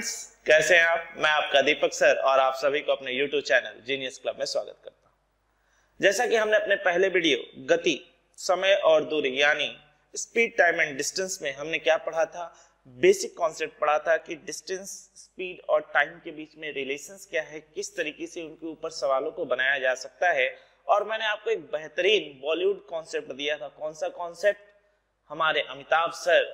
Friends, कैसे हैं आप? मैं आपका दीपक सर और आप सभी को अपने YouTube चैनल जीनियस क्लब में स्वागत करता हूं। जैसा कि हमने अपने पहले वीडियो गति, समय और दूरी यानी स्पीड, टाइम एंड डिस्टेंस में हमने क्या पढ़ा था, बेसिक कॉन्सेप्ट पढ़ा था कि डिस्टेंस, स्पीड और टाइम के बीच में रिलेशंस क्या है, किस तरीके से उनके ऊपर सवालों को बनाया जा सकता है। और मैंने आपको एक बेहतरीन बॉलीवुड कॉन्सेप्ट दिया था। कौन सा कॉन्सेप्ट? हमारे अमिताभ सर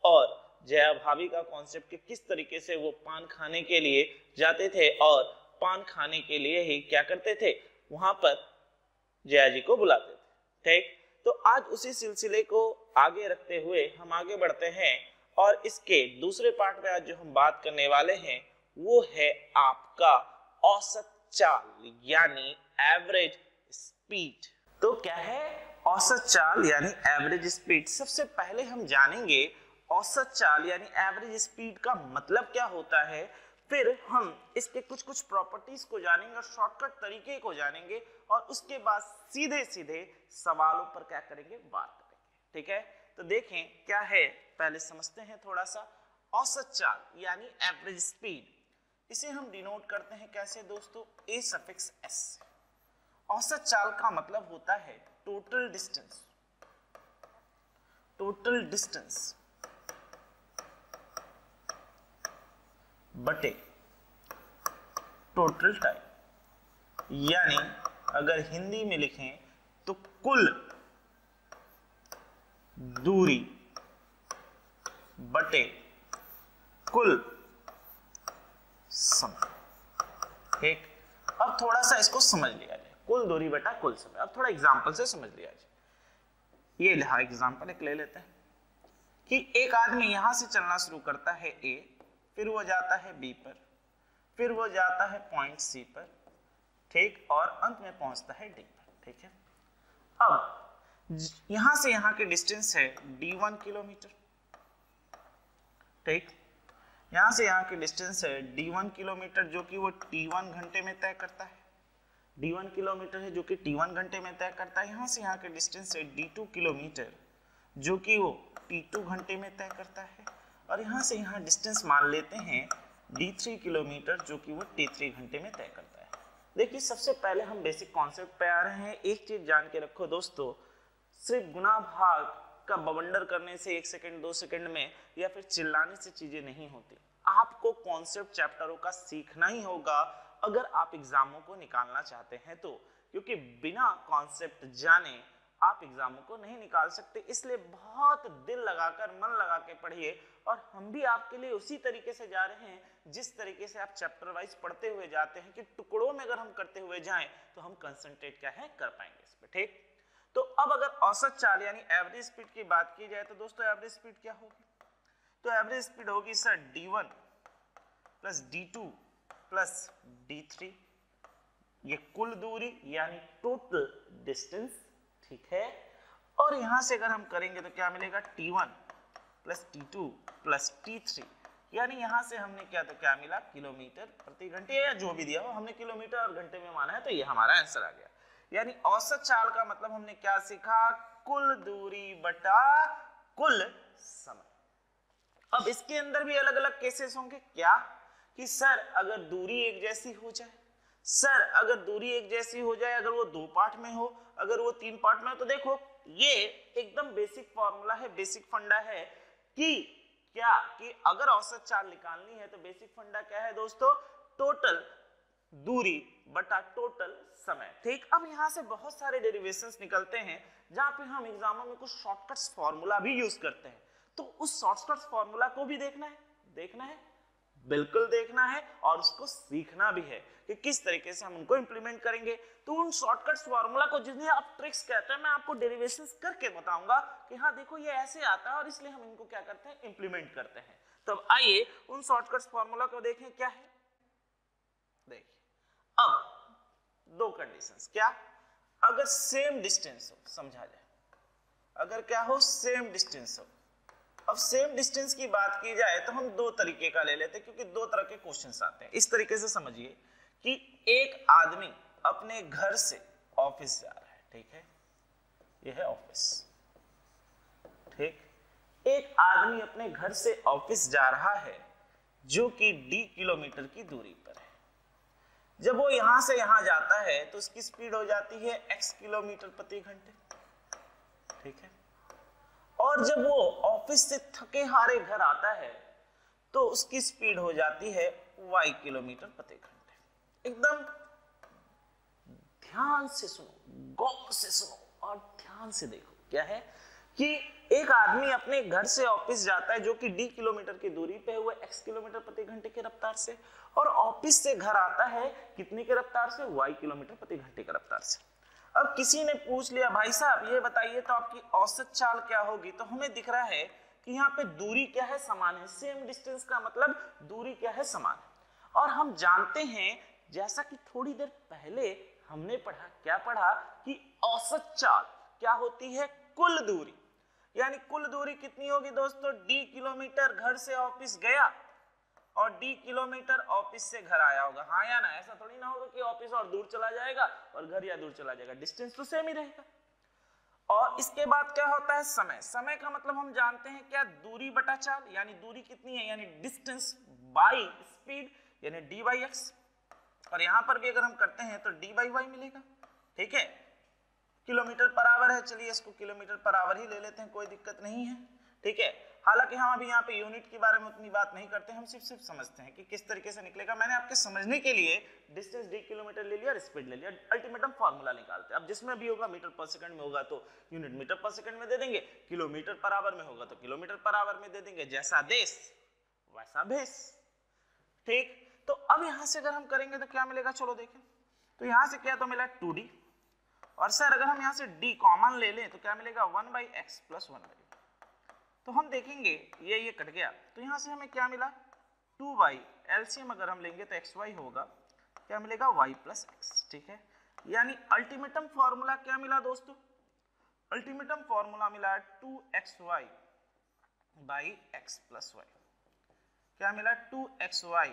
और जया भाभी का कॉन्सेप्ट कि किस तरीके से वो पान खाने के लिए जाते थे और पान खाने के लिए ही क्या करते थे, वहां पर जया जी को बुलाते थे। ठीक, तो आज उसी सिलसिले को आगे रखते हुए हम आगे बढ़ते हैं और इसके दूसरे पार्ट में आज जो हम बात करने वाले हैं वो है आपका औसत चाल यानी एवरेज स्पीड। तो क्या है औसत चाल यानी एवरेज स्पीड? सबसे पहले हम जानेंगे औसत चाल यानी एवरेज स्पीड का मतलब क्या होता है, फिर हम इसके कुछ प्रॉपर्टीज को जानेंगे और शॉर्टकट तरीके को जानेंगे और उसके बाद सीधे सीधे सवालों पर क्या करेंगे, बात करेंगे। ठीक है, तो देखें क्या है, पहले समझते हैं थोड़ा सा। औसत चाल यानी एवरेज स्पीड, इसे हम डिनोट करते हैं कैसे दोस्तों? ए सफिक्स एस। औसत चाल का मतलब होता है टोटल डिस्टेंस, टोटल डिस्टेंस बटे टोटल टाइम, यानी अगर हिंदी में लिखें तो कुल दूरी बटे कुल समय। ठीक, अब थोड़ा सा इसको समझ लिया जाए, कुल दूरी बटा कुल समय। अब थोड़ा एग्जांपल से समझ लिया जाए। ये लिखा एग्जांपल एक ले लेते हैं कि एक आदमी यहां से चलना शुरू करता है ए, फिर वो जाता है बी पर, फिर वो जाता है पॉइंट सी पर, ठीक, और अंत में पहुंचता है डी पर। ठीक है, अब यहां से यहां की डिस्टेंस है d1 किलोमीटर। ठीक, यहां से यहां की डिस्टेंस है d1 किलोमीटर, जो कि वो t1 घंटे में तय करता है। d1 किलोमीटर है जो कि t1 घंटे में तय करता है। यहां से यहां की डिस्टेंस है d2 किलोमीटर, जो कि वो t2 घंटे में तय करता है। और यहां से यहां डिस्टेंस मान लेते हैं d3 किलोमीटर, जो कि वो t3 घंटे में तय करता है। देखिए, सबसे पहले हम बेसिक कॉन्सेप्ट पे आ रहे हैं। एक चीज जान के रखो दोस्तों, सिर्फ गुना भाग का बवंडर करने से 1 सेकंड 2 सेकंड में या फिर चिल्लाने से चीजें नहीं होती। आपको कॉन्सेप्ट चैप्टरों का सीखना ही होगा अगर आप एग्जामों को निकालना चाहते हैं तो, क्योंकि बिना कॉन्सेप्ट जाने आप एग्जामों को नहीं निकाल सकते। इसलिए बहुत दिल लगाकर, मन लगा के पढ़िए। और हम भी आपके लिए उसी तरीके से जा रहे हैं जिस तरीके से आप चैप्टर वाइज पढ़ते हुए जाते हैं, कि टुकड़ों में अगर हम करते हुए जाएं तो हम कंसंट्रेट क्या है कर पाएंगे इस पे। ठीक, तो अब अगर औसत चाल यानी एवरेज स्पीड की बात की जाए तो दोस्तों एवरेज स्पीड क्या होगी? तो एवरेज स्पीड होगी sir d1 plus d2 plus d3, ये कुल दूरी यानी टोटल डिस्टेंस। ठीक है, और यहां से अगर हम करेंगे तो क्या मिलेगा, t1 plus t2 plus t3, यानी यहां से हमने क्या तो क्या मिला, किलोमीटर प्रति घंटे, या जो भी दिया हो हमने किलोमीटर और घंटे में माना है, तो ये हमारा आंसर आ गया। यानी औसत चाल का मतलब हमने क्या सीखा, कुल दूरी बटा कुल समय। अब इसके अंदर भी अलग अलग केसेस होंगे। क्या कि सर अगर दूरी एक जैसी हो जाए, सर अगर दूरी एक जैसी हो जाए, अगर वो 2 पार्ट में हो, अगर वो 3 पार्ट में हो, तो देखो ये एकदम बेसिक फॉर्मूला है, बेसिक फंडा है कि क्या कि अगर औसत चाल निकालनी है तो बेसिक फंडा क्या है दोस्तों, टोटल दूरी बटा टोटल समय। ठीक, अब यहां से बहुत सारे डेरिवेशंस निकलते हैं जहां पे हम एग्जामों में कुछ शॉर्टकट्स फॉर्मूला भी यूज करते हैं। तो उस शॉर्टकट्स फॉर्मूला को भी देखना है, बिल्कुल देखना है, और उसको सीखना भी है कि किस तरीके से हम उनको इंप्लीमेंट करेंगे। तो उन शॉर्टकट्स फार्मूला को, जिन्हें आप ट्रिक्स कहते हैं, मैं आपको डेरिवेशंस करके बताऊंगा कि हाँ देखो ये ऐसे आता है और इसलिए हम इनको क्या करते हैं, इंप्लीमेंट करते हैं। तो अब आइए उन शॉर्टकट्स फार्मूला को देखें क्या है। देखिए, अब 2 कंडीशंस, क्या अगर सेम डिस्टेंस हो, समझा जाए, अगर क्या हो, सेम डिस्टेंस हो। अब सेम डिस्टेंस की बात की जाए तो हम 2 तरीके का ले लेते हैं, क्योंकि 2 तरह के क्वेश्चंस आते हैं। इस तरीके से समझिए कि एक आदमी अपने घर से ऑफिस जा रहा है। ठीक है, ये है ऑफिस। ठीक, एक आदमी अपने घर से ऑफिस जा रहा है, जो कि d किलोमीटर की दूरी पर है। जब वो यहां से यहां जाता है तो उसकी स्पीड हो जाती है x किलोमीटर प्रति घंटे, ठीक है। और जब वो ऑफिस से थके हारे घर आता है तो उसकी स्पीड हो जाती है y किलोमीटर प्रति घंटे। एकदम ध्यान से सुनो, गौर से सुनो और ध्यान से देखो। क्या है कि एक आदमी अपने घर से ऑफिस जाता है जो कि d किलोमीटर की दूरी पे है, वो x किलोमीटर प्रति घंटे की रफ्तार से, और ऑफिस से घर आता है कितने की रफ्तार से, y किलोमीटर प्रति घंटे की रफ्तार से। अब किसी ने पूछ लिया भाई साहब ये बताइए तो आपकी औसत चाल क्या होगी, तो हमें दिख रहा है कि यहाँ पे दूरी क्या है, समान है। सेम डिस्टेंस का मतलब दूरी क्या है, समान है। और हम जानते हैं जैसा कि थोड़ी देर पहले हमने पढ़ा, क्या पढ़ा कि औसत चाल क्या होती है, कुल दूरी। यानी कुल दूरी कितनी होगी दोस्तों, d किलोमीटर घर से ऑफिस गया और d किलोमीटर ऑफिस से घर आया होगा, हाँ या ना। ऐसा थोड़ी ना होगा कि ऑफिस और दूर चला जाएगा और घर या दूर चला जाएगा, डिस्टेंस तो सेम ही रहेगा। और इसके बाद क्या होता है, समय। समय का मतलब हम जानते हैं क्या, दूरी बटा चाल, यानी दूरी कितनी है, यानी डिस्टेंस बाई स्पीड, यानी d बाई एक्स। और यहां पर भी अगर हम करते हैं तो d बाई वाई मिलेगा, ठीक है। किलोमीटर पर आवर है, चलिए इसको किलोमीटर पर आवर ही ले लेते हैं, कोई दिक्कत नहीं है, ठीक है। हालांकि हम अभी यहाँ पे यूनिट के बारे में उतनी बात नहीं करते, हम सिर्फ समझते हैं कि किस तरीके से निकलेगा। मैंने आपके समझने के लिए डिस्टेंस d किलोमीटर ले लिया और स्पीड ले लिया, अल्टीमेटम फार्मूला निकालते हैं। अब जिसमें भी होगा मीटर पर सेकंड में होगा तो यूनिट मीटर पर सेकंड में दे देंगे, किलोमीटर पर आवर में होगा तो किलोमीटर पर आवर में दे देंगे, जैसा देश वैसा भेष, ठीक। तो अब यहां से अगर हम करेंगे तो क्या मिलेगा, चलो देखें। तो यहां से क्या तो मिला 2d, और सर अगर हम यहां से d कॉमन ले लें तो क्या मिलेगा 1/x + 1/y। तो हम देखेंगे ये कट गया, तो यहां से हमें क्या मिला 2y, एलसीएम अगर हम लेंगे तो xy होगा, क्या मिलेगा y + x, ठीक है। यानी अल्टीमेटम फॉर्मूला क्या मिला दोस्तों, अल्टीमेटम फॉर्मूला मिला 2xy / x + y। क्या मिला 2xy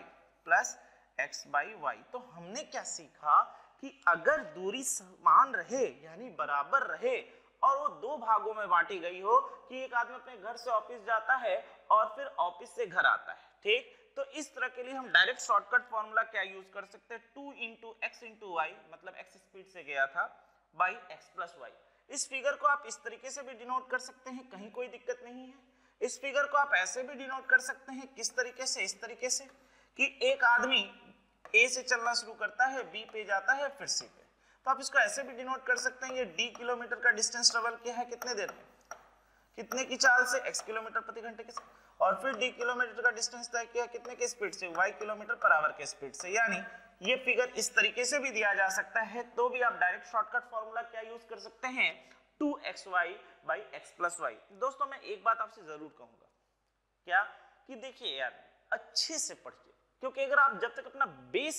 + x/y। तो हमने क्या सीखा कि अगर दूरी समान रहे यानी बराबर रहे और वो दो भागों में बांटी गई हो, कि एक आदमी अपने घर से ऑफिस जाता है और फिर ऑफिस से घर आता है, ठीक। तो इस तरह के लिए हम डायरेक्ट शॉर्टकट फॉर्मूला क्या यूज कर सकते हैं, 2 × x × y, मतलब x स्पीड से गया था, बाई x + y। इस फिगर को आप इस तरीके से भी डिनोट कर सकते हैं, कहीं कोई दिक्कत नहीं है। इस फिगर को आप ऐसे भी डिनोट कर सकते हैं, किस तरीके से, इस तरीके से कि एक आदमी A से चलना शुरू करता है, B पे जाता है, फिर C पे। तो आप इसको ऐसे भी डिनोट कर सकते हैं, ये d किलोमीटर का डिस्टेंस ट्रेवल किया है कितने देर में, कितने की चाल से, x किलोमीटर प्रति घंटे के, और फिर d किलोमीटर का डिस्टेंस तय किया कितने के स्पीड से, y किलोमीटर पर आवर के स्पीड से। यानी ये फिगर इस तरीके से भी दिया जा सकता है, तो भी आप डायरेक्ट शॉर्टकट फॉर्मूला क्या यूज कर सकते हैं, 2xy / x + y। दोस्तों मैं एक बात आपसे जरूर कहूंगा, क्या कि देखिए यार अच्छे से पढ़िए, क्योंकि अगर आप जब तक अपना बेस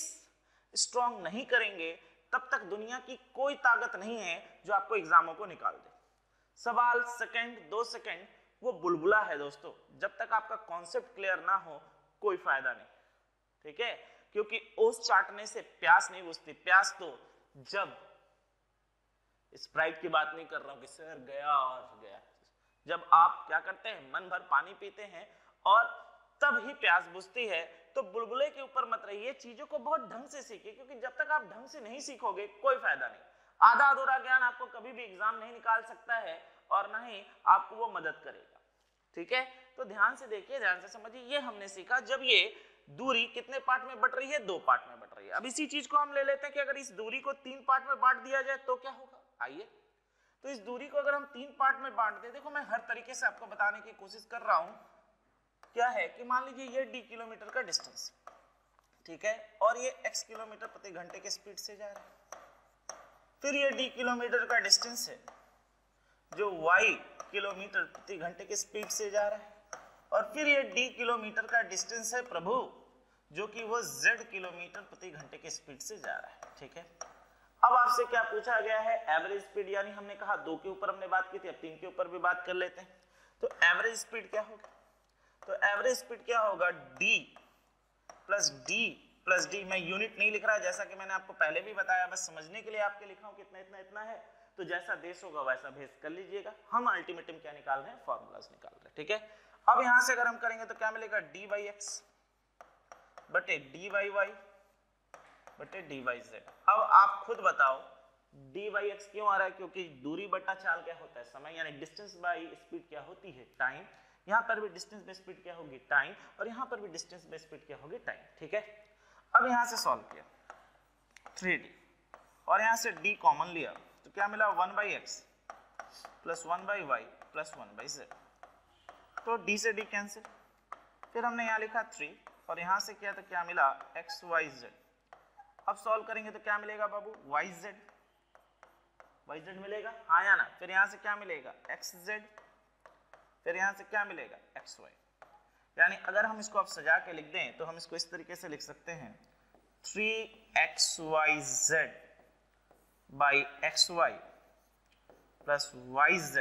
स्ट्रांग नहीं करेंगे तब तक दुनिया की कोई ताकत नहीं है जो आपको एग्जामों को निकाल दे। सवाल सेकंड 2 सेकंड वो बुलबुला है दोस्तों, जब तक आपका कॉन्सेप्ट क्लियर ना हो कोई फायदा नहीं, ठीक है। क्योंकि ओस चाटने से प्यास नहीं बुझती, प्यास तो जब, स्प्राइट की बात नहीं कर रहा हूं कि सर गया और गया, जब आप क्या करते हैं मन भर पानी पीते हैं और तब ही प्यास बुझती है। तो बुलबुले के ऊपर मत रहिए, चीजों को बहुत ढंग से सीखिए, क्योंकि जब तक आप ढंग से नहीं सीखोगे कोई फायदा नहीं। आधा अधूरा ज्ञान आपको कभी भी एग्जाम नहीं निकाल सकता है और ना ही आपको वो मदद करेगा, ठीक है। तो ध्यान से देखिए, ध्यान से समझिए। ये हमने सीखा जब ये दूरी कितने पार्ट में बट रही है, 2 पार्ट में बट रही है। अब इसी चीज को हम ले लेते हैं कि अगर इस दूरी को 3 पार्ट में बांट दिया जाए तो क्या होगा। आइए, तो इस दूरी को अगर हम 3 पार्ट में बांट दें, देखो मैं हर तरीके से आपको बताने की कोशिश कर रहा हूं। क्या है कि मान लीजिए ये d किलोमीटर का डिस्टेंस, ठीक है, और ये x किलोमीटर प्रति घंटे के स्पीड से जा रहा है। फिर ये d किलोमीटर का डिस्टेंस है जो y किलोमीटर प्रति घंटे के स्पीड से जा रहा है, और फिर ये d किलोमीटर का डिस्टेंस है प्रभु जो कि वो z किलोमीटर प्रति घंटे के स्पीड से जा रहा है, ठीक है। अब आपसे क्या पूछा गया है, एवरेज स्पीड। यानी हमने कहा 2 के ऊपर हमने बात की थी, अब 3 के ऊपर भी बात कर लेते हैं। तो एवरेज स्पीड क्या होगा, तो एवरेज स्पीड क्या होगा, d प्लस d। मैं यूनिट नहीं लिख रहा, जैसा कि मैंने आपको पहले भी बताया, बस समझने के लिए आपके लिखा हूं कितना इतना इतना है। तो जैसा देश होगा वैसा भेज कर लीजिएगा। हम अल्टीमेटम क्या निकाल रहे हैं, फॉर्मूलाज निकाल रहे हैं, ठीक है। अब यहां से अगर हम करेंगे तो क्या मिलेगा, d/x बटे dy y बटे dy z। अब आप खुद बताओ dy x क्यों आ रहा है, क्योंकि दूरी बटा चाल क्या होता है, समय, यानी डिस्टेंस बाय स्पीड क्या होती है, टाइम। यहाँ पर भी डिस्टेंस बाय स्पीड क्या होगी, टाइम, और यहाँ पर भी डिस्टेंस बाय स्पीड क्या होगी, टाइम। ठीक है, अब यहाँ से सॉल्व किया 3d और यहाँ से d कॉमन लिया तो क्या मिला 1/x plus 1/y plus 1/z। तो d से d कैंसिल, फिर हमने यहाँ लिखा 3 और यहाँ से किया तो क्या मिला x y z। अब सॉल्व करेंगे तो क्या मिलेगा बाबू, yz मिलेगा, हाँ या ना। फिर यहाँ से क्या मिलेगा xz, फिर यहाँ से क्या मिलेगा xy। यानी अगर हम इसको अब सजा के लिख दें तो हम इसको इस तरीके से लिख सकते हैं 3xyz by xy plus yz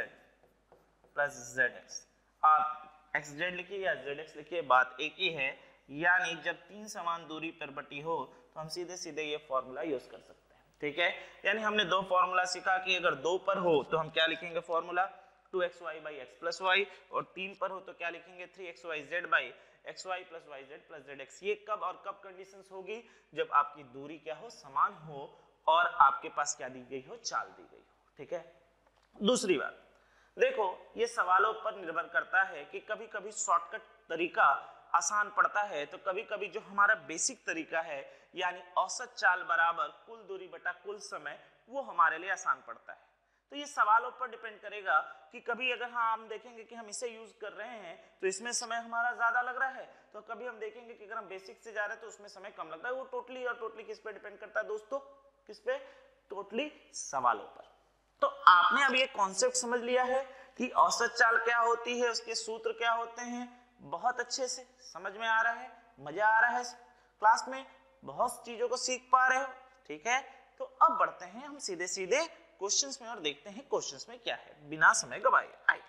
plus zx। आप xz लिखिए या zx लिखिए, बात एक ही है। यानी जब तीन समान दूरी पर बटी हो तो हम सीधे सीधे ये फॉर्मूला यूज कर सकते हैं। ठीक है, यानी हमने दो फॉर्मूला सीखा कि अगर दो पर हो तो हम क्या लिखेंगे formula 2xy by x plus y, और तीन पर हो तो क्या लिखेंगे 3xyz by xy plus yz plus zx। ये कब और कब कंडीशंस होगी, जब आपकी दूरी क्या हो, समान हो और आपके पास क्या दी गई हो, चाल दी गई हो। ठीक है, दूसरी बात देखो, ये सवालों पर निर्भर करता है कि कभी कभी शॉर्टकट तरीका आसान पड़ता है, तो कभी कभी जो हमारा बेसिक तरीका है यानी औसत चाल बराबर कुल दूरी बटा कुल समय, वो हमारे लिए आसान पड़ता है। तो ये सवालों पर डिपेंड करेगा कि कभी अगर हम देखेंगे कि हम इसे यूज कर रहे हैं तो इसमें समय हमारा ज्यादा लग रहा है, तो कभी हम देखेंगे कि अगर हम बेसिक से जा रहे हैं तो उसमें समय कम लगता है। वो टोटली किस पे डिपेंड करता है दोस्तों, किस पे, टोटली सवालों पर। तो आपने अब ये कॉन्सेप्ट समझ लिया है कि औसत चाल क्या होती है, उसके सूत्र क्या होते हैं, बहुत अच्छे से समझ में आ रहा है, मजा आ रहा है, क्लास में बहुत चीजों को सीख पा रहे हो। ठीक है, तो अब बढ़ते हैं हम सीधे सीधे क्वेश्चंस में और देखते हैं क्वेश्चंस में क्या है, बिना समय गवाए। आइए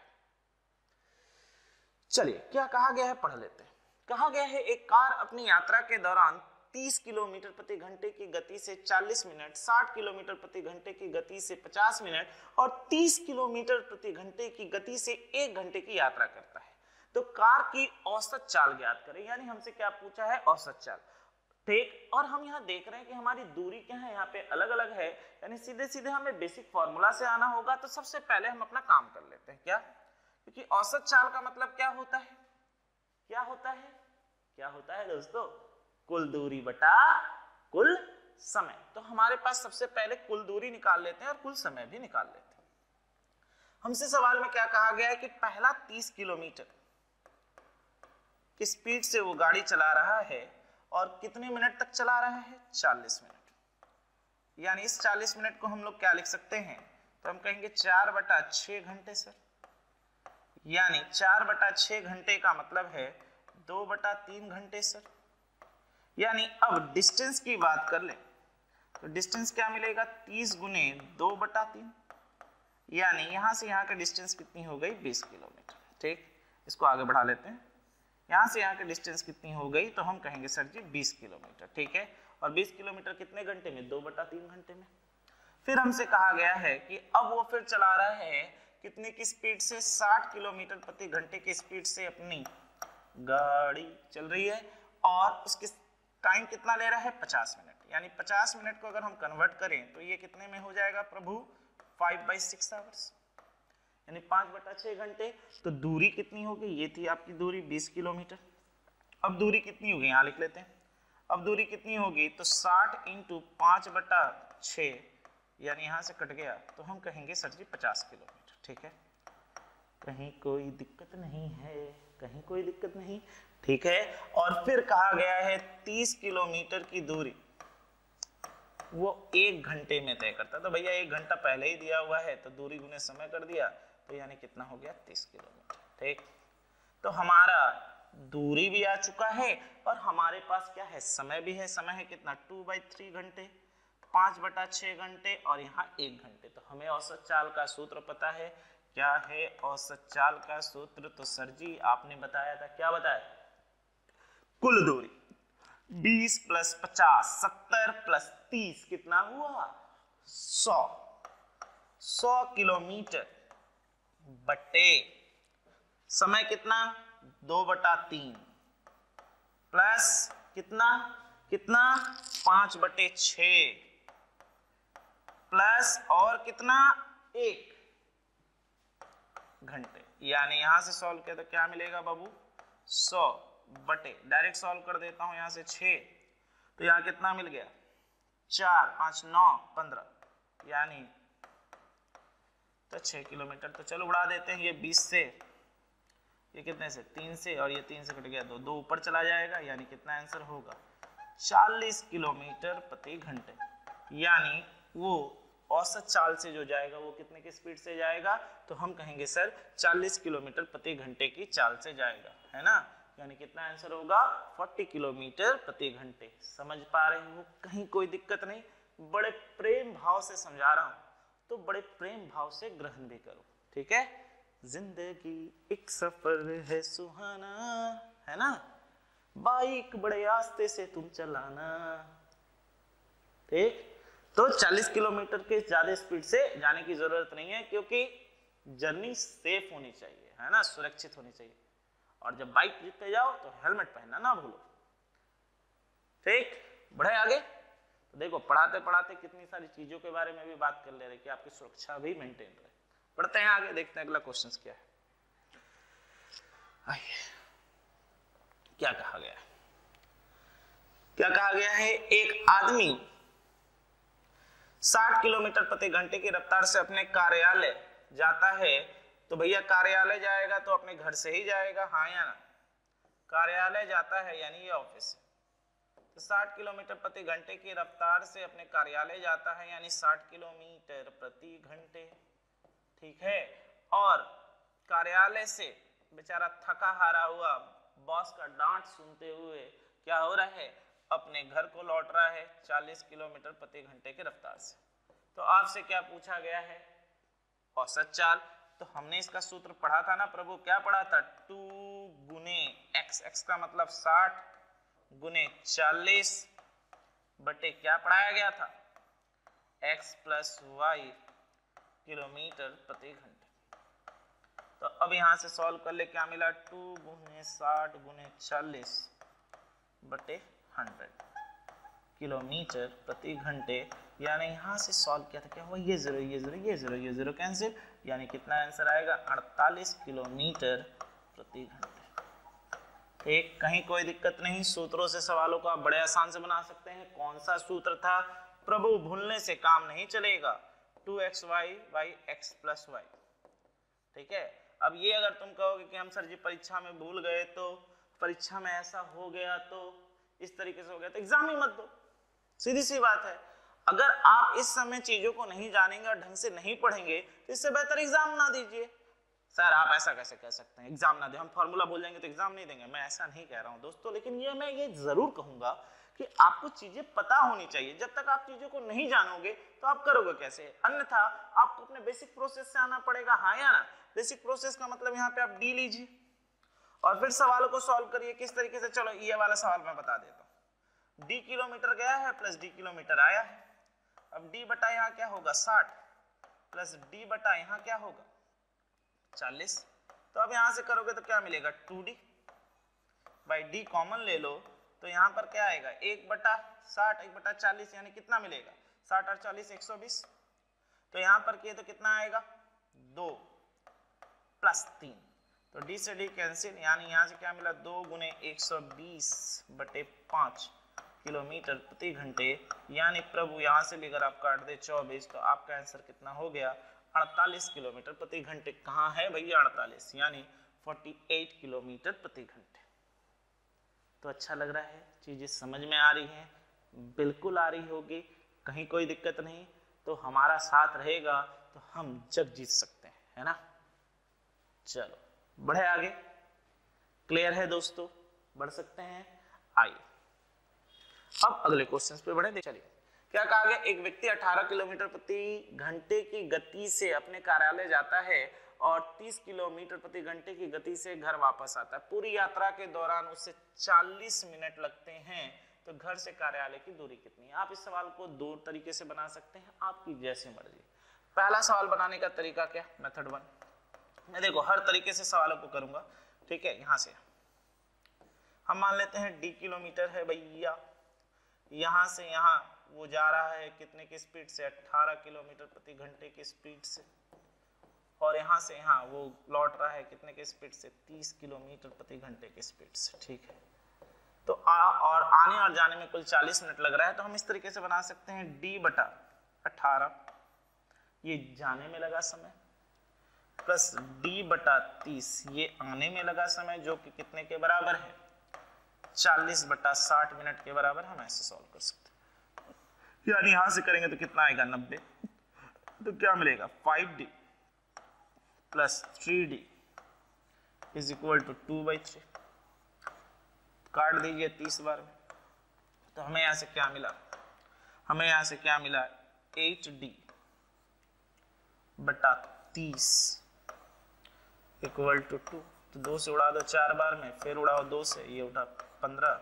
चलिए क्या कहा गया है पढ़ लेते हैं। कहा गया है एक कार अपनी यात्रा के दौरान 30 किलोमीटर प्रति घंटे की गति से 40 मिनट, 60 किलोमीटर प्रति घंटे की गति से 50 मिनट और 30 किलोमीटर प्रति घंटे की गति से 1 घंटे की यात्रा करता है। तो कार की औसत चाल ज्ञात करें, यानी हमसे क्या पूछा है, औसत चाल। ठीक, और हम यहाँ देख रहे हैं कि हमारी दूरी क्या है, यहाँ पे अलग अलग है, यानी सीधे सीधे हमें बेसिक फॉर्मूला से आना होगा। तो सबसे पहले हम अपना काम कर लेते हैं क्या, क्योंकि औसत चाल का मतलब क्या होता है, क्या होता है, क्या होता है दोस्तों, कुल दूरी बटा कुल समय। तो हमारे पास सबसे पहले कुल दूरी निकाल लेते हैं और कुल समय भी निकाल लेते हैं। हमसे सवाल में क्या कहा गया है कि पहला 30 किलोमीटर की स्पीड से वो गाड़ी चला रहा है और कितने मिनट तक चला रहा है, 40 मिनट। यानी इस 40 मिनट को हम लोग क्या लिख सकते हैं, तो हम कहेंगे 4/6 घंटे सर। यानी 4/6 घंटे का मतलब है 2/3 घंटे सर। यानी अब डिस्टेंस की बात कर लें तो डिस्टेंस क्या मिलेगा, 30 गुने 2/3, यानी यहां से यहां का डिस्टेंस कितनी हो गई, 20 किलोमीटर। ठीक, इसको आगे बढ़ा लेते हैं, यहाँ से यहाँ की डिस्टेंस कितनी हो गई, तो हम कहेंगे सर जी 20 किलोमीटर। ठीक है, और 20 किलोमीटर कितने घंटे में, 2/3 घंटे में। फिर हमसे कहा गया है कि अब वो फिर चला रहा है कितने की स्पीड से, 60 किलोमीटर प्रति घंटे की स्पीड से अपनी गाड़ी चल रही है और उसकी टाइम कितना ले रहा है, 50 मिनट। यानी 50 मिनट को अगर हम कन्वर्ट करें तो ये कितने में हो जाएगा प्रभु, 5/6 आवर्स, यानी 5/6 घंटे। तो दूरी कितनी होगी, ये थी आपकी दूरी 20 किलोमीटर। अब दूरी कितनी होगी, यहाँ लिख लेते हैं। अब दूरी कितनी होगी, तो 60 × 5/6, यानी यहाँ से कट गया तो हम कहेंगे सर जी 50 किलोमीटर। ठीक है, कहीं कोई दिक्कत नहीं है, कहीं कोई दिक्कत नहीं। ठीक है, और फिर कहा गया है 30 किलोमीटर की दूरी वो 1 घंटे में तय करता। तो भैया 1 घंटा पहले ही दिया हुआ है तो दूरी गुने समय कर दिया, तो यानी कितना हो गया, 30 किलोमीटर। ठीक, तो हमारा दूरी भी आ चुका है और हमारे पास क्या है, समय भी है। समय है कितना, 2/3 घंटे, 5/6 घंटे और यहाँ 1 घंटे। तो हमें औसत चाल का सूत्र पता है। क्या है औसत चाल का सूत्र, तो सर जी आपने बताया था, क्या बताया, कुल दूरी 20 + 50 70 + 30 कितना हुआ, 100 किलोमीटर बटे समय कितना, 2/3 प्लस कितना कितना 5/6 प्लस और कितना 1 घंटे, यानी यहां से सॉल्व किया तो क्या मिलेगा बाबू 100 बटे, डायरेक्ट सॉल्व कर देता हूं यहां से 6, तो यहां कितना मिल गया 4 5 9 15, यानी तो 6 किलोमीटर। तो चलो उड़ा देते हैं, ये 20 से, ये कितने से 3 से, और ये 3 से कट गया 2, 2 ऊपर चला जाएगा, यानी कितना आंसर होगा 40 किलोमीटर प्रति घंटे। यानी वो औसत चाल से जो जाएगा वो कितने की स्पीड से जाएगा, तो हम कहेंगे सर 40 किलोमीटर प्रति घंटे की चाल से जाएगा, है ना। यानी कितना आंसर होगा 40 किलोमीटर प्रति घंटे। समझ पा रहे हो, कहीं कोई दिक्कत नहीं, बड़े प्रेम भाव से समझा रहा हूं तो बड़े प्रेम भाव से ग्रहण भी करो, ठीक है। जिंदगी एक सफर है सुहाना, है ना, बाइक बड़े आस्ते से तुम चलाना, ठीक। तो 40 किलोमीटर के ज्यादा स्पीड से जाने की जरूरत नहीं है, क्योंकि जर्नी सेफ होनी चाहिए, है ना, सुरक्षित होनी चाहिए। और जब बाइक जीतते जाओ तो हेलमेट पहनना ना भूलो, ठीक। बढ़े आगे, तो देखो पढ़ाते पढ़ाते कितनी सारी चीजों के बारे में भी बात कर ले रहे कि आपकी सुरक्षा भी मेंटेन रहे। बढ़ते हैं आगे, देखते हैं अगला क्वेश्चन क्या है। आइए, क्या कहा गया है, क्या कहा गया है, एक आदमी 60 किलोमीटर प्रति घंटे की रफ्तार से अपने कार्यालय जाता है, तो भैया कार्यालय जाएगा तो अपने घर से ही जाएगा, हाँ या ना। कार्यालय जाता है यानी ये ऑफिस है, तो 60 किलोमीटर प्रति घंटे की रफ्तार से अपने कार्यालय जाता है, यानी 60 किलोमीटर प्रति घंटे, ठीक है। और कार्यालय से बेचारा थका हारा हुआ बॉस का डांट सुनते हुए क्या हो रहा है, अपने घर को लौट रहा है 40 किलोमीटर प्रति घंटे की रफ्तार से। तो आपसे क्या पूछा गया है, औसत चाल। तो हमने इसका सूत्र पढ़ा था ना प्रभु, क्या पढ़ा था, 2 गुने x, x का मतलब 60 गुने 40 बटे क्या पढ़ाया गया था, x प्लस वाई किलोमीटर प्रति घंटे। तो अब यहां से सॉल्व कर ले, क्या मिला 2 गुने 60 गुने 40 बटे 100 किलोमीटर प्रति घंटे। यानी यहां से सॉल्व किया था, क्या हुआ, ये जीरो ये जीरो ये जीरो ये जीरो कैंसिल, यानी कितना आंसर आएगा 48 किलोमीटर प्रति घंटे, ठीक। कहीं कोई दिक्कत नहीं, सूत्रों से सवालों को आप बड़े आसान से बना सकते हैं। कौन सा सूत्र था प्रभु, भूलने से काम नहीं चलेगा, 2xy y x plus Y, ठीक है। अब ये अगर तुम कहोगे कि हम सर जी परीक्षा में भूल गए, तो परीक्षा में ऐसा हो गया, तो इस तरीके से हो गया, तो एग्जाम ही मत दो, सीधी सी बात है। अगर आप इस समय चीजों को नहीं जानेंगे और ढंग से नहीं पढ़ेंगे तो इससे बेहतर एग्जाम ना दीजिए। सर आप ऐसा कैसे कह सकते हैं, एग्जाम ना दे, हम फॉर्मूला भूल जाएंगे तो एग्जाम नहीं देंगे, मैं ऐसा नहीं कह रहा हूं दोस्तों। लेकिन ये मैं ये जरूर कहूंगा कि आपको चीजें पता होनी चाहिए। जब तक आप चीजों को नहीं जानोगे तो आप करोगे कैसे, अन्यथा आपको अपने बेसिक प्रोसेस से आना पड़ेगा, हाँ या ना। बेसिक प्रोसेस का मतलब यहाँ पे आप डी लीजिए और फिर सवालों को सॉल्व करिए किस तरीके से। चलो ये वाला सवाल मैं बता देता हूँ, डी किलोमीटर गया है प्लस डी किलोमीटर आया है। अब डी बटा यहाँ क्या होगा 60 प्लस डी बटा यहाँ क्या होगा 40। तो अब यहाँ से करोगे तो क्या मिलेगा 2d बाई डी कॉमन ले लो, तो यहाँ पर क्या आएगा 1 बटा 60 1 बटा 40, यानी कितना मिलेगा 60 और 40 120। तो यहाँ पर किए तो कितना आएगा 2 प्लस 3, तो डी से डी कैंसिल, यानी यहाँ से क्या मिला 2 गुने 120 बटे 5 किलोमीटर प्रति घंटे। यानी प्रभु यहाँ से भी अगर आप काट दे 24 तो आपका आंसर कितना हो गया 48 किलोमीटर प्रति घंटे। कहाँ है भैया 48, यानी 48 किलोमीटर प्रति घंटे। तो अच्छा लग रहा है, चीजें समझ में आ रही हैं, बिल्कुल आ रही होगी, कहीं कोई दिक्कत नहीं। तो हमारा साथ रहेगा तो हम जग जीत सकते हैं, है ना। चलो बढ़े आगे, क्लियर है दोस्तों, बढ़ सकते हैं। आइए अब अगले क्वेश्चन पे बढ़े। चलिए क्या कहा गया, एक व्यक्ति 18 किलोमीटर प्रति घंटे की गति से अपने कार्यालय जाता है और 30 किलोमीटर प्रति घंटे की गति से घर वापस आता है। पूरी यात्रा के दौरान उसे 40 मिनट लगते हैं, तो घर से कार्यालय की दूरी कितनी है। आप इस सवाल को दो तरीके से बना सकते हैं, आपकी जैसी मर्जी। पहला सवाल बनाने का तरीका क्या, मेथड 1। मैं देखो हर तरीके से सवालों को करूंगा, ठीक है। यहां से हम मान लेते हैं d किलोमीटर है भैया, यहाँ से यहाँ वो जा रहा है कितने की स्पीड से, 18 किलोमीटर प्रति घंटे की स्पीड से, और यहाँ से यहाँ वो लौट रहा है कितने की स्पीड से, 30 किलोमीटर प्रति घंटे की स्पीड से। ठीक है, तो और आने और जाने में कुल 40 मिनट लग रहा है, तो हम इस तरीके से बना सकते हैं d/18 ये जाने में लगा समय प्लस d/30 ये आने में लगा समय, जो कि कितने के बराबर है, 40/60 मिनट के बराबर। हम ऐसे सॉल्व कर सकते हैं, यानी यहां से करेंगे तो कितना आएगा 90, तो क्या मिलेगा 5d plus 3d is equal to 2/3। काट दीजिए 30 बार में, तो हमें यहां से क्या मिला, हमें यहां से क्या मिला 8d/30 इक्वल टू 2। तो 2 से उड़ा दो 4 बार में, फिर उड़ाओ 2 से, ये उठा 15,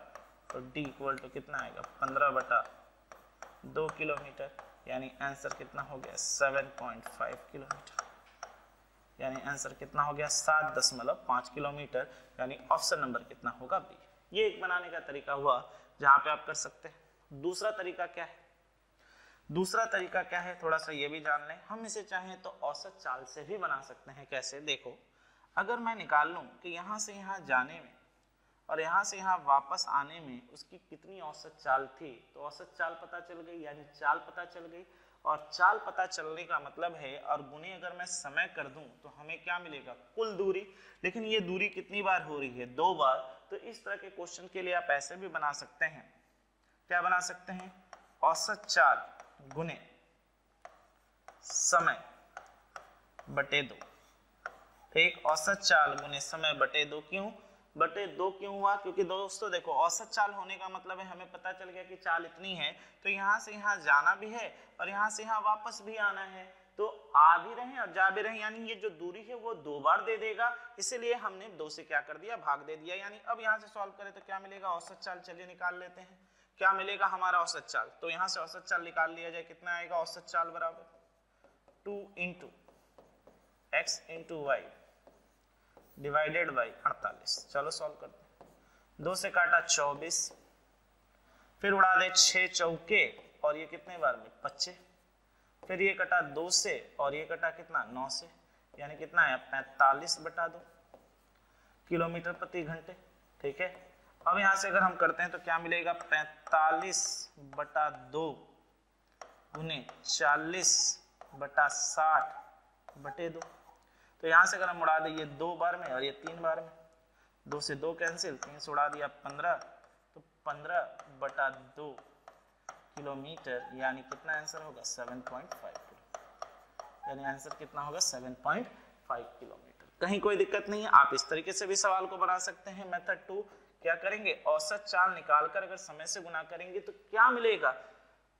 तो d इक्वल टू कितना आएगा 15/2 किलोमीटर, यानी आंसर कितना हो गया 7.5 किलोमीटर, यानी आंसर कितना हो गया 7.5 किलोमीटर, यानी ऑप्शन नंबर कितना होगा बी। ये एक बनाने का तरीका हुआ जहां पे आप कर सकते हैं। दूसरा तरीका क्या है, दूसरा तरीका क्या है थोड़ा सा ये भी जान लें। हम इसे चाहें तो औसत चाल से भी बना सकते हैं। कैसे, देखो अगर मैं निकाल लूं कि यहां से यहां जाने में और यहां से यहां वापस आने में उसकी कितनी औसत चाल थी, तो औसत चाल पता चल गई, यानी चाल पता चल गई। और चाल पता चलने का मतलब है, और गुने अगर मैं समय कर दूं तो हमें क्या मिलेगा कुल दूरी। लेकिन ये दूरी कितनी बार हो रही है 2 बार। तो इस तरह के क्वेश्चन के लिए आप ऐसे भी बना सकते हैं, क्या बना सकते हैं, औसत चाल गुने समय बटे 2। ठीक, औसत चाल गुने समय बटे 2। क्यों बटे 2 क्यों हुआ, क्योंकि दोस्तों देखो औसत चाल होने का मतलब है हमें पता चल गया कि चाल इतनी है, तो यहाँ से यहाँ जाना भी है और यहाँ से यहाँ वापस भी आना है, तो आ भी रहे और जा भी रहे, यानी ये जो दूरी है वो 2 बार दे देगा। इसीलिए हमने 2 से क्या कर दिया, भाग दे दिया। यानी अब यहाँ से सॉल्व करें तो क्या मिलेगा, औसत चाल चलिए निकाल लेते हैं। क्या मिलेगा हमारा औसत चाल, तो यहाँ से औसत चाल निकाल लिया जाए, कितना आएगा औसत चाल बराबर 2 × x × y डिवाइडेड बाई 48। चलो सॉल्व करते हैं। 2 से काटा 24, फिर उड़ा दे 6 चौके और ये कितने बार में 25, फिर ये कटा 2 से और ये कटा कितना 9 से, यानी कितना है 45/2 किलोमीटर प्रति घंटे। ठीक है, अब यहां से अगर हम करते हैं तो क्या मिलेगा 45/2 गुने 40/60/2। तो यहाँ से अगर हम उड़ा दें ये 2 बार में और ये 3 बार में, 2 से 2 कैंसिल, 3 से उड़ा दिया 15, तो 15/2 किलोमीटर, यानी कितना आंसर होगा 7.5 किलोमीटर, यानी आंसर कितना होगा 7.5 किलोमीटर। कहीं कोई दिक्कत नहीं है, आप इस तरीके से भी सवाल को बना सकते हैं। मेथड 2 क्या करेंगे, औसत चाल निकालकर अगर समय से गुना करेंगे तो क्या मिलेगा,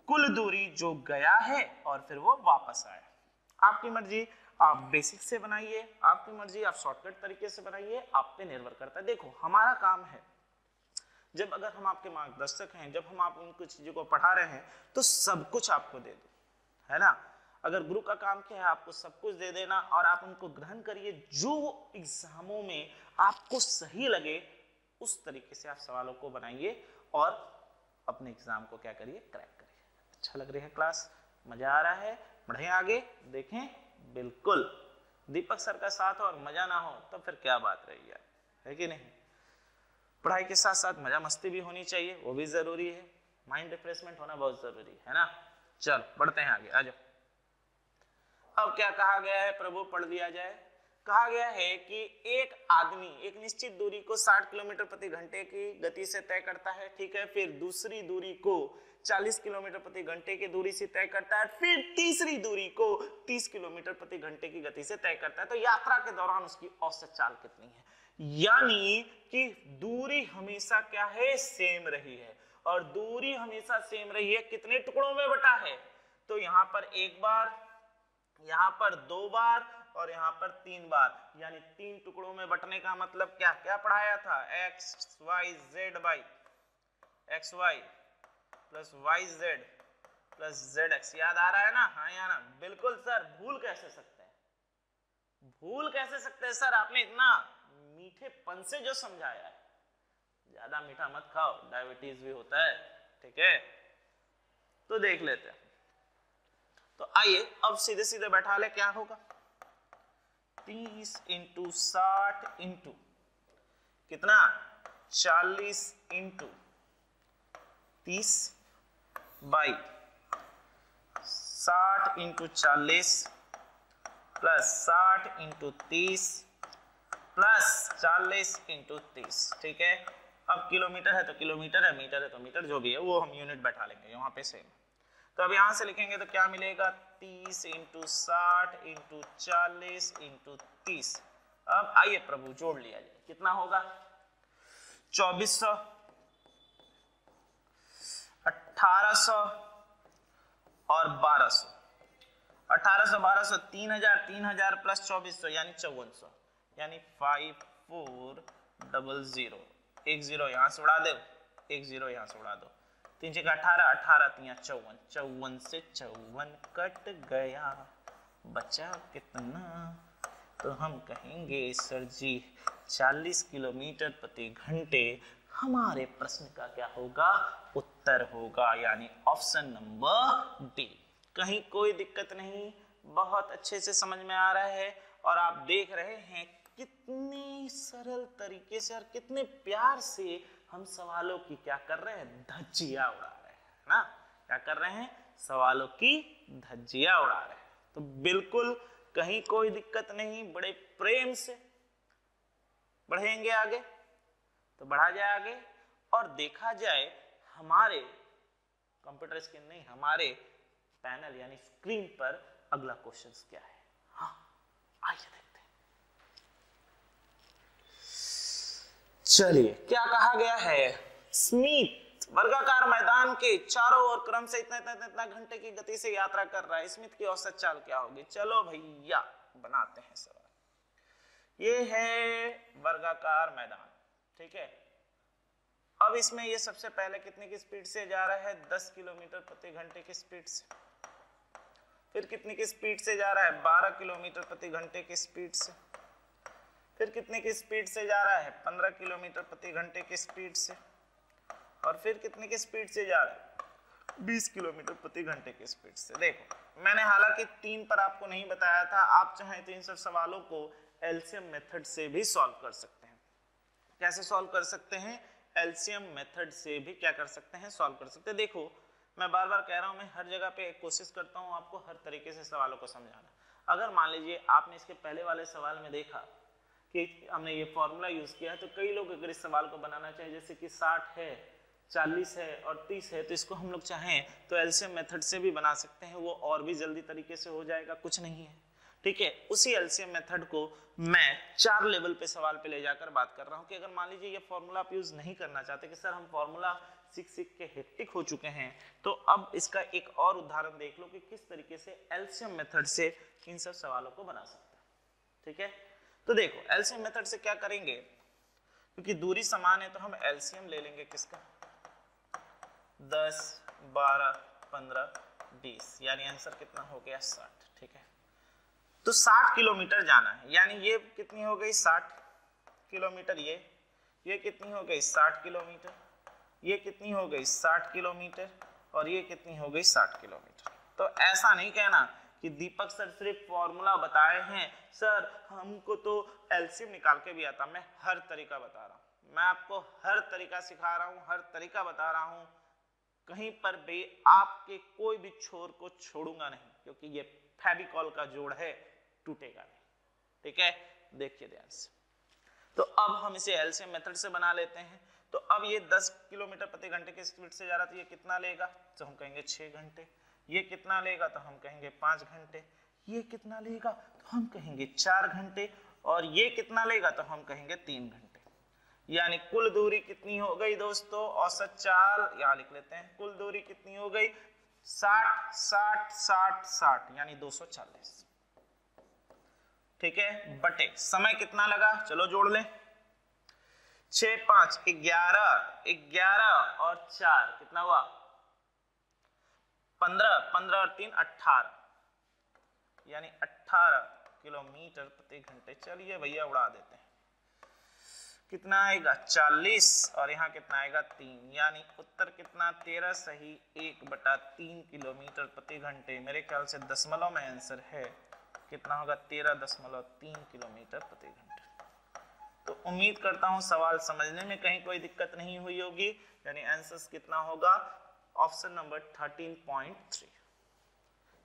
कुल दूरी जो गया है और फिर वो वापस आया। आपकी मर्जी, आप बेसिक से बनाइए, आपकी मर्जी, आप शॉर्टकट तरीके से बनाइए, आप पे निर्भर करता है। देखो हमारा काम है, जब अगर हम आपके मार्गदर्शक हैं, जब हम आप उनको चीजों को पढ़ा रहे हैं तो सब कुछ आपको दे दो, है ना। अगर गुरु का काम क्या है, आपको सब कुछ दे देना और आप उनको ग्रहण करिए। जो एग्जामों में आपको सही लगे उस तरीके से आप सवालों को बनाइए और अपने एग्जाम को क्या करिए, क्रैक करिए। अच्छा लग रही है क्लास, मजा आ रहा है, बढ़े आगे देखें। बिल्कुल, दीपक सर का साथ और मजा ना हो तो फिर क्या बात रही यार, है कि नहीं। पढ़ाई के साथ साथ मजा मस्ती भी होनी चाहिए, वो भी जरूरी है। माइंड रिफ्रेशमेंट होना बहुत जरूरी है ना। चल बढ़ते हैं आगे, आ जाओ। अब क्या कहा गया है प्रभु, पढ़ दिया जाए। कहा गया है कि एक आदमी एक निश्चित दूरी को 60 किलोमीटर प्रति घंटे की गति से तय करता है। ठीक है, फिर दूसरी दूरी को 40 किलोमीटर प्रति घंटे की दूरी से तय करता है, फिर तीसरी दूरी को 30 किलोमीटर प्रति घंटे की गति से तय करता है। तो यात्रा के दौरान उसकी औसत चाल कितनी है, यानी कि दूरी हमेशा क्या है, सेम रही है। और दूरी हमेशा सेम रही है, कितने टुकड़ों में बटा है, तो यहां पर 1 बार, यहां पर 2 बार और यहां पर 3 बार, यानी 3 टुकड़ों में बटने का मतलब क्या क्या पढ़ाया था, x y z by x y plus y z plus z x. याद आ रहा है ना, हाँ या ना। बिल्कुल सर, भूल कैसे सकते हैं, भूल कैसे सकते हैं सर, आपने इतना मीठेपन से जो समझाया है, ज्यादा मीठा मत खाओ, डायबिटीज भी होता है, ठीक है। तो देख लेते हैं। तो आइए अब सीधे सीधे बैठा ले, क्या होगा 30 इंटू 60 इंटू कितना 40 into 30 by 60 into 40 plus 60 into 30 plus 40 into 30, ठीक है। अब किलोमीटर है तो किलोमीटर है, मीटर है तो मीटर, जो भी है वो हम यूनिट बैठा लेंगे वहां पे सेम। तो अब यहां से लिखेंगे तो क्या मिलेगा 30 इंटू 60 इंटू 40 इंटू 30। अब आइए प्रभु जोड़ लिया जाए, कितना होगा 2400 1800 और 1200। 1800 1200 3000 3000 प्लस 2400 यानी 5400, यानी 5400। एक जीरो यहाँ से उड़ा दो, एक जीरो यहाँ से उड़ा दो, 3 जगह 18 18 3 54, 54 से 54 कट गया, बचा कितना, तो हम कहेंगे सर जी 40 किलोमीटर प्रति घंटे। हमारे प्रश्न का क्या होगा, उत्तर होगा, यानी ऑप्शन नंबर डी। कहीं कोई दिक्कत नहीं, बहुत अच्छे से समझ में आ रहा है। और आप देख रहे हैं कितने सरल तरीके से और कितने प्यार से हम सवालों की क्या कर रहे हैं, धज्जियां उड़ा रहे हैं ना। क्या कर रहे हैं, सवालों की धज्जियां उड़ा रहे हैं। तो बिल्कुल कहीं कोई दिक्कत नहीं, बड़े प्रेम से बढ़ेंगे आगे, तो बढ़ा जाए आगे और देखा जाए हमारे कंप्यूटर स्क्रीन नहीं, हमारे पैनल यानी स्क्रीन पर अगला क्वेश्चन क्या है। हाँ आइए देखते हैं। चलिए क्या कहा गया है, स्मिथ वर्गाकार मैदान के चारों ओर क्रम से इतना इतना इतना घंटे की गति से यात्रा कर रहा है, स्मिथ की औसत चाल क्या होगी। चलो भैया बनाते हैं सवाल। ये है वर्गाकार मैदान, ठीक है। अब इसमें ये सबसे पहले कितने की स्पीड से जा रहा है, 10 किलोमीटर प्रति घंटे की स्पीड से। फिर कितने की स्पीड से जा रहा है, 12 किलोमीटर प्रति घंटे की स्पीड से। फिर कितने की स्पीड से जा रहा है, 15 किलोमीटर प्रति घंटे की स्पीड से। और फिर कितने की स्पीड से जा रहा है, 20 किलोमीटर प्रति घंटे की स्पीड से। देखो मैंने हालांकि 3 पर आपको नहीं बताया था, आप चाहें तो इन सब सवालों को एलसीएम मेथड से भी सॉल्व कर सकते हैं। कैसे सॉल्व कर सकते हैं, एलसीएम मेथड से भी क्या कर सकते हैं, सॉल्व कर सकते हैं। देखो मैं बार बार कह रहा हूं, मैं हर जगह पे कोशिश करता हूं आपको हर तरीके से सवालों को समझाना। अगर मान लीजिए आपने इसके पहले वाले सवाल में देखा कि हमने ये फॉर्मूला यूज किया है, तो कई लोग अगर इस सवाल को बनाना चाहें, जैसे कि 60 है 40 है और 30 है, तो इसको हम लोग चाहें तो एलसीएम मेथड से भी बना सकते हैं, वो और भी जल्दी तरीके से हो जाएगा, कुछ नहीं है, ठीक है। उसी एलसीएम मेथड को मैं 4 लेवल पे सवाल पे ले जाकर बात कर रहा हूं कि अगर मान लीजिए ये फॉर्मूला आप यूज नहीं करना चाहते कि सर हम फॉर्मूला सीख के हेक्टिक हो चुके हैं, तो अब इसका एक और उदाहरण देख लो कि किस तरीके से एलसीएम मेथड से इन सब सवालों को बना सकते हैं, ठीक है। तो देखो एलसीएम मेथड से क्या करेंगे, क्योंकि दूरी समान है तो हम एलसीएम ले लेंगे किसका, 10 12 15 20, यानी आंसर कितना हो गया 60, ठीक है। तो 60 किलोमीटर जाना है, यानी ये कितनी हो गई 60 किलोमीटर, ये कितनी हो गई 60 किलोमीटर, ये कितनी हो गई 60 किलोमीटर और ये कितनी हो गई 60 किलोमीटर। तो ऐसा नहीं कहना कि दीपक सर सिर्फ फॉर्मूला बताए हैं, सर हमको तो एलसीएम निकाल के भी आता। मैं हर तरीका बता रहा हूँ, मैं आपको हर तरीका सिखा रहा हूँ, हर तरीका बता रहा हूँ, कहीं पर भी आपके कोई भी छोर को छोड़ूंगा नहीं, क्योंकि ये फेविकॉल का जोड़ है, टूटेगा नहीं, ठीक है। देखिए ध्यान से, तो अब हम इसे एलसीएम मेथड से बना लेते हैं। तो अब ये 10 किलोमीटर प्रति घंटे की स्पीड से जा रहा, तो ये कितना लेगा, तो हम कहेंगे 6 घंटे। ये कितना लेगा, तो हम कहेंगे 5 घंटे। ये कितना लेगा, तो हम कहेंगे 4 घंटे। और ये कितना लेगा, तो हम कहेंगे 3 घंटे। यानी कुल दूरी कितनी हो गई दोस्तों, औसत चाल यहाँ लिख लेते हैं, कुल दूरी कितनी हो गई 60 60 60 60, यानी 240, ठीक है। बटे समय कितना लगा, चलो जोड़ लें, 6 5 11 11 और 4 कितना हुआ 15 15 और 3 18, यानी 18 किलोमीटर प्रति घंटे। चलिए भैया उड़ा देते हैं, कितना आएगा 40 और यहाँ कितना आएगा 3, यानी उत्तर कितना 13 सही 1/3 किलोमीटर प्रति घंटे। मेरे ख्याल से दशमलव में आंसर है, कितना होगा 13.3 किलोमीटर प्रति घंटे। तो उम्मीद करता हूँ सवाल समझने में कहीं कोई दिक्कत नहीं हुई होगी, यानी आंसर कितना होगा ऑप्शन नंबर 13.3,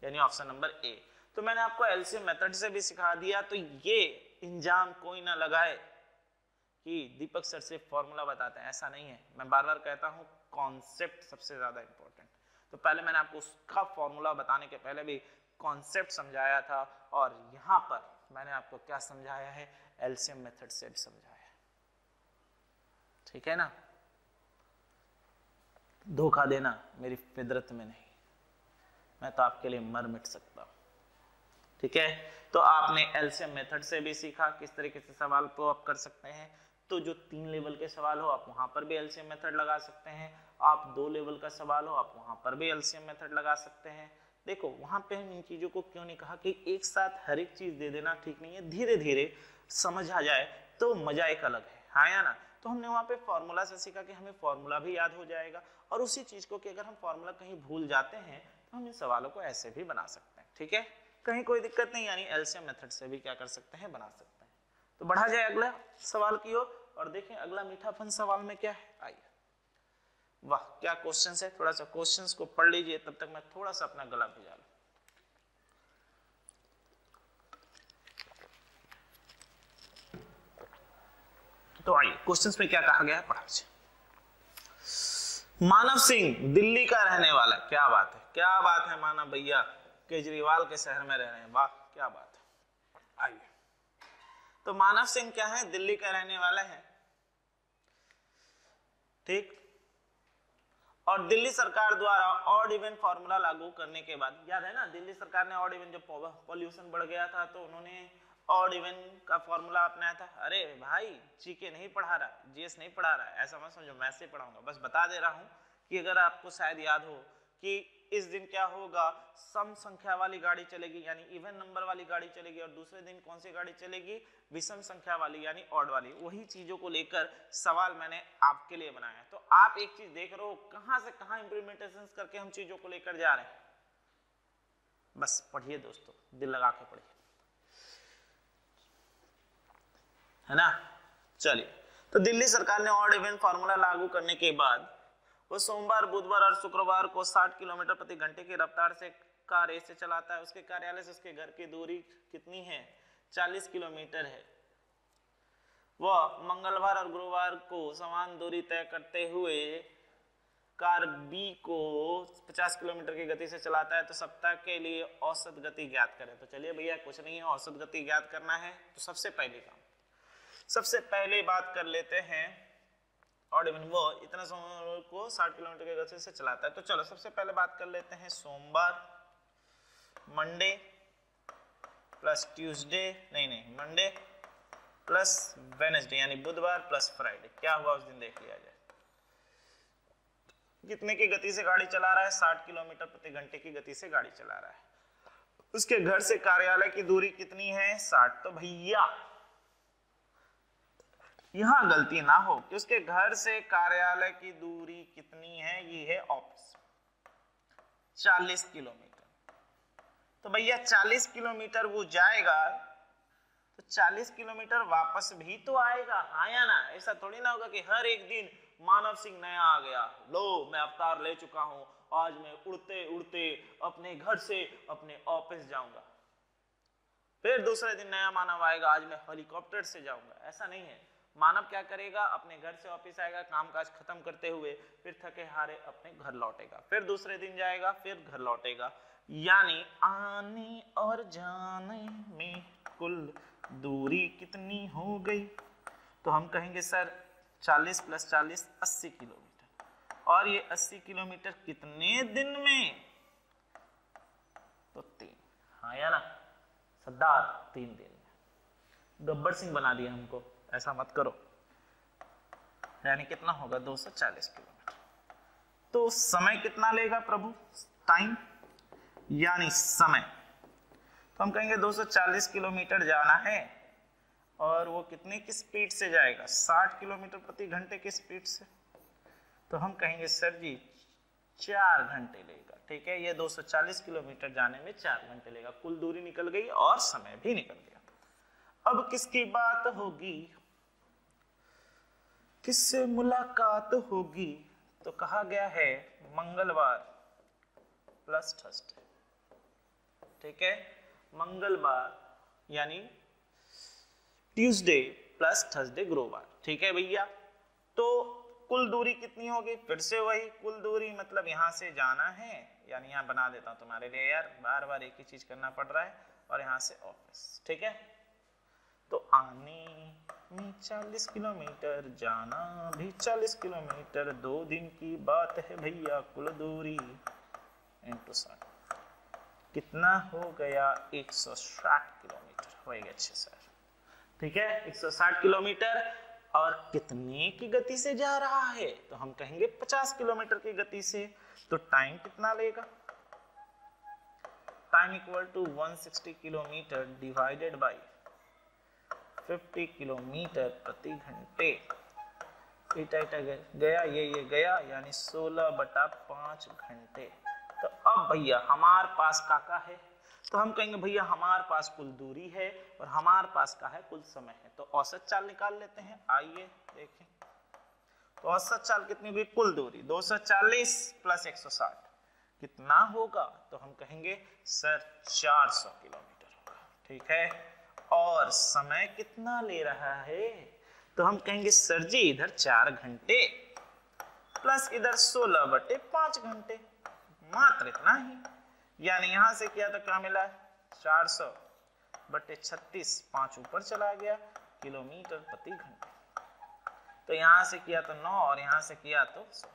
यानी ऑप्शन नंबर ए। तो मैंने आपको एलसीएम मेथड से भी सिखा दिया, तो ये इंजाम कोई ना लगाए कि दीपक सर से फॉर्मूला बताते हैं, ऐसा नहीं है। मैं बार बार कहता हूँ कॉन्सेप्ट सबसे ज्यादा इंपॉर्टेंट। तो पहले मैंने आपको उसका फॉर्मूला बताने के पहले भी कॉन्सेप्ट समझाया था, और यहाँ पर मैंने आपको क्या समझाया है, एलसीएम मेथड से भी समझाया है, ठीक है ना। धोखा देना मेरी फितरत में नहीं, मैं तो आपके लिए मर मिट सकता हूं, ठीक है। तो आपने एलसीएम मेथड से भी सीखा किस तरीके से सवाल को आप कर सकते हैं। तो जो 3 लेवल के सवाल हो आप वहां पर भी एलसीएम मेथड लगा सकते हैं, आप 2 लेवल का सवाल हो आप वहां पर भी एलसीएम मेथड लगा सकते हैं। देखो वहां पे हम इन चीजों को क्यों नहीं कहा कि एक साथ हर एक चीज दे देना ठीक नहीं है, धीरे धीरे समझ आ जाए तो मजा एक अलग है, हाँ या ना। तो हमने वहां पे फॉर्मूला से सीखा कि हमें फॉर्मूला भी याद हो जाएगा, और उसी चीज को कि अगर हम फॉर्मूला कहीं भूल जाते हैं तो हम इन सवालों को ऐसे भी बना सकते हैं, ठीक है, कहीं कोई दिक्कत नहीं, यानी एलसीएम मेथड से भी क्या कर सकते हैं, बना सकते हैं। तो बढ़ा जाए अगला सवाल की ओर और देखें अगला मीठापन सवाल में क्या है। आइए, वाह क्या क्वेश्चन है, थोड़ा सा क्वेश्चंस को पढ़ लीजिए, तब तक मैं थोड़ा सा अपना गला भिजा लूं। तो आइए क्वेश्चंस में क्या कहा गया है, पढ़ा से। मानव सिंह दिल्ली का रहने वाला, क्या बात है, क्या बात है मानव भैया, केजरीवाल के शहर में रह रहे हैं, वाह क्या बात है। आइए, तो मानव सिंह क्या है, दिल्ली का रहने वाला है, ठीक। और दिल्ली सरकार द्वारा ऑड इवन फॉर्मूला लागू करने के बाद, याद है ना दिल्ली सरकार ने ऑड इवन, जब पॉल्यूशन बढ़ गया था तो उन्होंने ऑड इवन का फॉर्मूला अपनाया था। अरे भाई जीके नहीं पढ़ा रहा, जीएस नहीं पढ़ा रहा, ऐसा मत समझो, मैं से पढ़ाऊंगा, बस बता दे रहा हूं कि अगर आपको शायद याद हो कि इस दिन क्या होगा, सम संख्या वाली गाड़ी चलेगी यानी इवन नंबर वाली गाड़ी चलेगी, और दूसरे दिन कौन सी गाड़ी चलेगी, विषम संख्या वाली यानी ऑड वाली। वही चीजों को लेकर सवाल मैंने आपके लिए बनाया। तो आप एक चीज देख रहे हो कहां से कहां इंप्लीमेंटेशन करके हम चीजों को लेकर जा रहे हैं। बस पढ़िए दोस्तों, दिल लगा के पढ़िए, है ना। चलिए, तो दिल्ली सरकार ने ऑड इवन फॉर्मूला लागू करने के बाद वो सोमवार, बुधवार और शुक्रवार को 60 किलोमीटर प्रति घंटे की रफ्तार से कार से चलाता है। उसके कार्यालय से उसके घर की दूरी कितनी है, 40 किलोमीटर है। वह मंगलवार और गुरुवार को समान दूरी तय करते हुए कार बी को 50 किलोमीटर की गति से चलाता है। तो सप्ताह के लिए औसत गति ज्ञात करें। तो चलिए भैया कुछ नहीं है, औसत गति ज्ञात करना है। तो सबसे पहले बात कर लेते हैं और वो इतना समय को 60 किलोमीटर की गति से चलाता है। तो चलो सबसे पहले बात कर लेते हैं सोमवार, मंडे प्लस ट्यूसडे, नहीं मंडे प्लस वेडनेसडे यानी बुधवार प्लस फ्राइडे। क्या हुआ उस दिन देख लिया जाए। कितने की गति से गाड़ी चला रहा है, 60 किलोमीटर प्रति घंटे की गति से गाड़ी चला रहा है। उसके घर से कार्यालय की दूरी कितनी है, 60। तो भैया यहां गलती ना हो कि उसके घर से कार्यालय की दूरी कितनी है, ये है ऑप्शन 40 किलोमीटर। तो भैया 40 किलोमीटर वो जाएगा तो 40 किलोमीटर वापस भी तो आएगा, हाँ या ना। ऐसा थोड़ी ना होगा कि हर एक दिन मानव सिंह नया आ गया, लो मैं अवतार ले चुका हूं, आज मैं उड़ते उड़ते अपने घर से अपने ऑफिस जाऊंगा। फिर दूसरे दिन नया मानव आएगा, आज मैं हेलीकॉप्टर से जाऊंगा। ऐसा नहीं है। मानव क्या करेगा, अपने घर से ऑफिस आएगा, कामकाज खत्म करते हुए फिर थके हारे अपने घर लौटेगा, फिर दूसरे दिन जाएगा, फिर घर लौटेगा। यानी आने और जाने में कुल दूरी कितनी हो गई। तो हम कहेंगे सर 40 प्लस 40 80 किलोमीटर। और ये 80 किलोमीटर कितने दिन में, तो 3, हाँ या ना सरदार, 3 दिन में। गब्बर सिंह बना दिया हमको, ऐसा मत करो। यानी कितना होगा 240 किलोमीटर। तो समय कितना लेगा प्रभु, टाइम यानी समय। तो हम कहेंगे 240 किलोमीटर जाना है और वो कितने की स्पीड से जाएगा, 60 किलोमीटर प्रति घंटे की स्पीड से। तो हम कहेंगे सर जी 4 घंटे लेगा। ठीक है, ये 240 किलोमीटर जाने में 4 घंटे लेगा। कुल दूरी निकल गई और समय भी निकल गया। अब किसकी बात होगी, किससे मुलाकात होगी? तो कहा गया है मंगलवार प्लस थर्सडे। ठीक है, मंगलवार यानी ट्यूसडे प्लस थर्सडे गुरुवार। ठीक है भैया, तो कुल दूरी कितनी होगी? फिर से वही कुल दूरी, मतलब यहाँ से जाना है, यानी यहाँ बना देता हूँ तुम्हारे लिए यार, बार बार एक ही चीज करना पड़ रहा है, और यहाँ से ऑफिस। ठीक है, तो आने में 40 किलोमीटर, जाना भी 40 किलोमीटर, 2 दिन की बात है भैया, कुल दूरी इंटू 60 कितना हो गया? 160 किलोमीटर हो गया। अच्छे सर, ठीक है, 160 किलोमीटर। और कितने की गति से जा रहा है? तो हम कहेंगे 50 किलोमीटर की गति से। तो टाइम कितना लेगा? Time equal to 160 kilometre divided by 50 kilometre प्रति घंटे। इटा गया, ये गया, यानी 16/5 घंटे। तो अब भैया हमारे पास का है? तो हम कहेंगे भैया हमारे पास कुल दूरी है और हमारे पास का है कुल समय है। तो औसत चाल निकाल लेते हैं, आइए देखें। तो औसत चाल कितनी हुई? कुल दूरी 240 प्लस 160 कितना होगा? तो हम कहेंगे सर 400 किलोमीटर होगा। ठीक है, और समय कितना ले रहा है? तो हम कहेंगे सर जी इधर 4 घंटे प्लस इधर 16/5 घंटे, मात्र इतना ही। यानी यहां से किया तो क्या मिला? 400/36, 5 ऊपर चला गया, किलोमीटर प्रति घंटे। तो यहां से किया तो 9 और यहां से किया तो 100,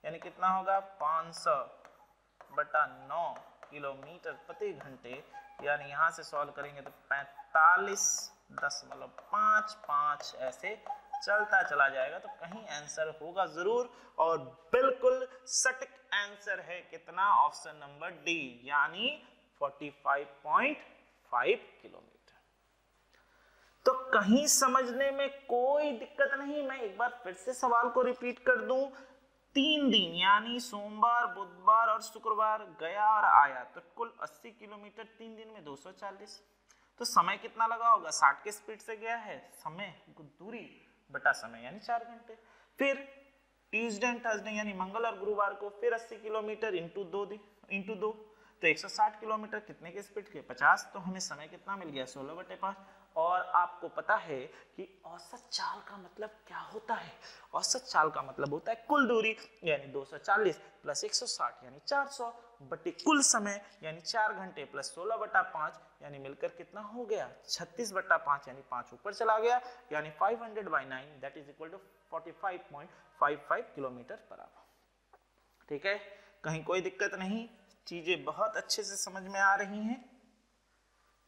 यानी कितना होगा? 500/9 किलोमीटर प्रति घंटे। यानी यहां से सॉल्व करेंगे तो 45.55 ऐसे चलता चला जाएगा। तो कहीं आंसर होगा जरूर, और बिल्कुल सटीक आंसर है कितना? ऑप्शन नंबर डी, यानी 45.5 किलोमीटर। तो कहीं समझने में कोई दिक्कत नहीं। मैं एक बार फिर से सवाल को रिपीट कर दूं। 3 दिन यानी सोमवार, बुधवार और शुक्रवार गया और आया, तो कुल 80 किलोमीटर 3 दिन में 240। तो समय कितना लगा होगा? 60 की स्पीड से गया है, समय दूरी बटा समय यानी 4 घंटे। फिर ट्यूसडे एंड थर्सडे यानी मंगल और गुरुवार को फिर 80 किलोमीटर इंटू 2, तो 160 किलोमीटर कितने की स्पीड के? 50। तो हमें समय कितना मिल गया? 16/5। और आपको पता है कि औसत चाल का मतलब क्या होता है? औसत चाल का मतलब होता है कुल दूरी, यानी 240 प्लस 160 यानी 400 बटे कुल समय यानी 4 घंटे प्लस 16/5 यानी मिलकर कितना हो गया? 36/5 यानी 5 ऊपर चला गया, यानी 500/9 that is equal to 45.55 kilometre per hour. ठीक है, कहीं कोई दिक्कत नहीं, चीजें बहुत अच्छे से समझ में आ रही हैं।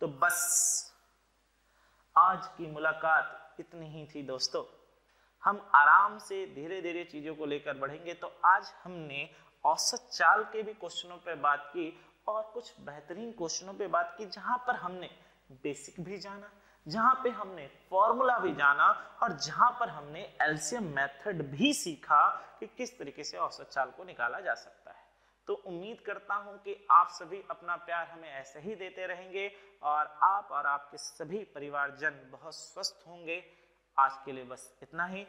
तो बस आज की मुलाकात इतनी ही थी दोस्तों। हम आराम से धीरे धीरे चीजों को लेकर बढ़ेंगे। तो आज हमने औसत चाल के भी क्वेश्चनों पे बात की और कुछ बेहतरीन क्वेश्चनों पे बात की, जहां पर हमने बेसिक भी जाना, जहां पे हमने फॉर्मूला भी जाना, और जहां पर हमने एलसीएम मेथड भी सीखा कि किस तरीके से औसत चाल को निकाला जा सकता है। तो उम्मीद करता हूं कि आप सभी अपना प्यार हमें ऐसे ही देते रहेंगे और आप और आपके सभी परिवारजन बहुत स्वस्थ होंगे। आज के लिए बस इतना ही।